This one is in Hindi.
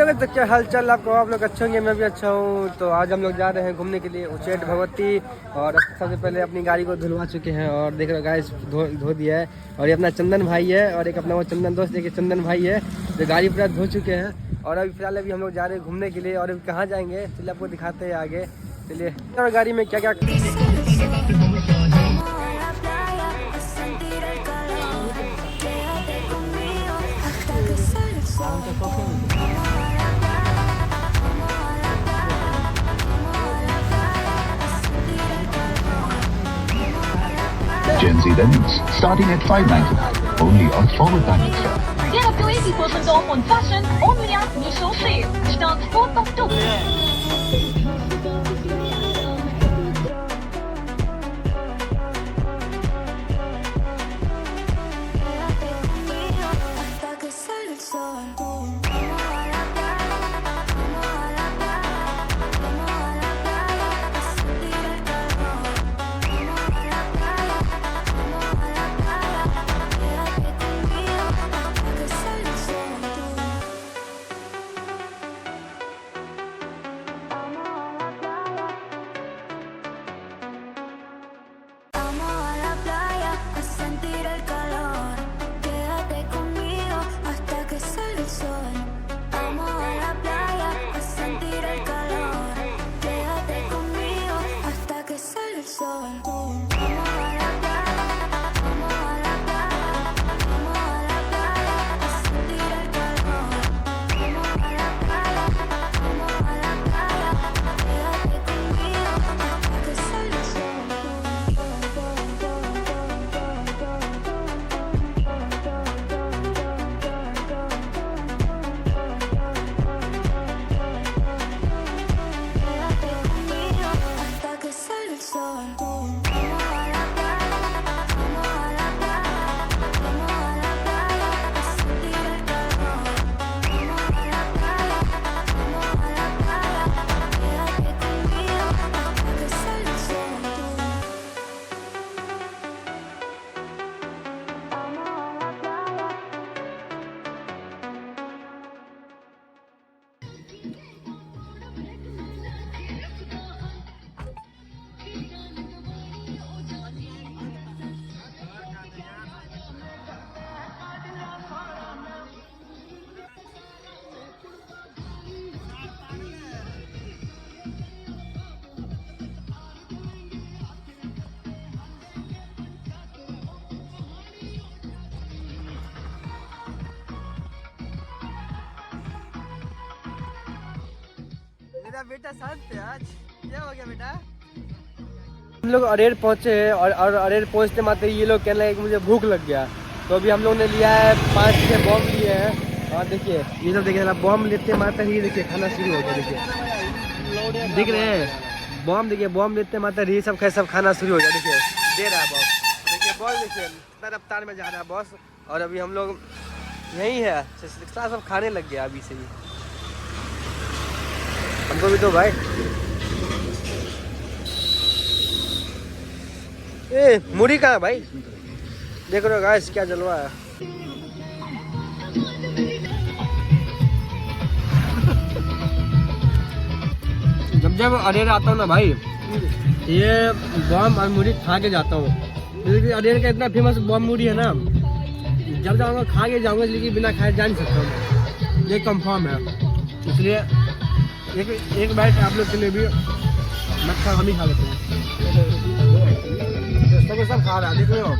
हेलो तो क्या हाल चाल आपको, आप लोग अच्छे होंगे, मैं भी अच्छा हूँ। तो आज हम लोग जा रहे हैं घूमने के लिए उच्चैठ भगवती। और सबसे पहले अपनी गाड़ी को धुलवा चुके हैं और देख रहे हो गाइस धो दिया है। और ये अपना चंदन भाई है और एक अपना वो चंदन दोस्त देखिए चंदन भाई है जो गाड़ी पूरा धो चुके हैं। और अभी फिलहाल हम लोग जा रहे हैं घूमने के लिए। और अभी कहाँ जाएंगे चलिए आपको दिखाते हैं आगे। चलिए और गाड़ी में क्या क्या Gen Z Lemons, starting at $5.99, only on Forward Diamond Fair. Get up to 80% off on fashion only at Misho Sale. Starts 4th October. मेरा बेटा शांत है आज, क्या हो गया बेटा? हम लोग अरेर पहुँचे हैं और अरेर पहुँचते मात्र ये लोग कहने लगे कि मुझे भूख लग गया। तो अभी हम लोग ने लिया है 5-6 बॉम्ब लिए हैं। और देखिए ये सब देखिए बॉम्ब लेते मात्र ही देखिए खाना शुरू हो गया। देखिए दिख रहे हैं बॉम्ब, देखिए बॉम्ब लेते मात्र ही सब खाना शुरू हो गया। देखिए दे रहा है बॉस, देखिए बॉस देखिए कितना रफ्तार में जा रहा है बॉस। और अभी हम लोग यहीं है सब खाने लग गया अभी से ही। हमको भी तो भाई ए मुड़ी कहाँ भाई, देख रहे हो गाइस क्या जलवा है। जब अरेर आता हूँ ना भाई ये बॉम और मुड़ी खा के जाता हूँ, क्योंकि अरेर का इतना फेमस बॉम मुड़ी है ना, जब जाऊँगा खा के जाऊँगा, लेकिन बिना खाए जा नहीं सकता हूँ, ये कंफर्म है। इसलिए एक बाइट आप लोग के लिए भी मत खा, हम ही खा लेते हैं। सब खा रहा है देख रहे हो।